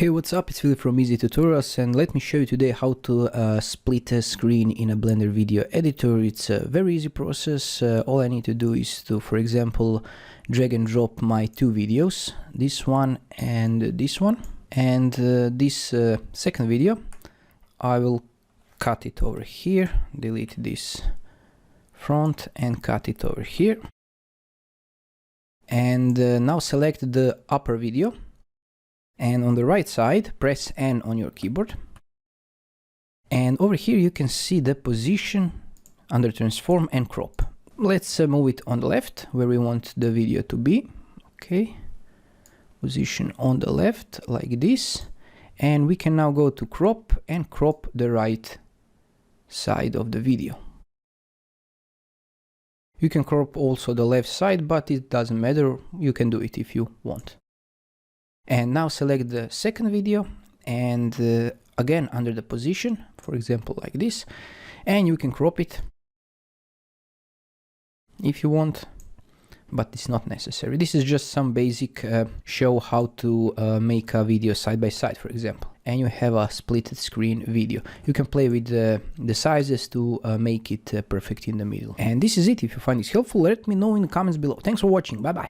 Hey, what's up? It's Philip from Easy Tutorials, and let me show you today how to split a screen in a Blender video editor. It's a very easy process. All I need to do is to, for example, drag and drop my two videos, this one and this one. And this second video, I will cut it over here, delete this front and cut it over here. And now select the upper video. And on the right side, press N on your keyboard. And over here you can see the position under transform and crop. Let's move it on the left where we want the video to be. Okay, position on the left like this. And we can now go to crop and crop the right side of the video. You can crop also the left side, but it doesn't matter. You can do it if you want. And now select the second video and again under the position, for example like this, and you can crop it if you want, but it's not necessary. This is just some basic show how to make a video side by side, for example, and you have a split screen video. You can play with the sizes to make it perfect in the middle. And this is it. If you find this helpful, let me know in the comments below. Thanks for watching. Bye bye.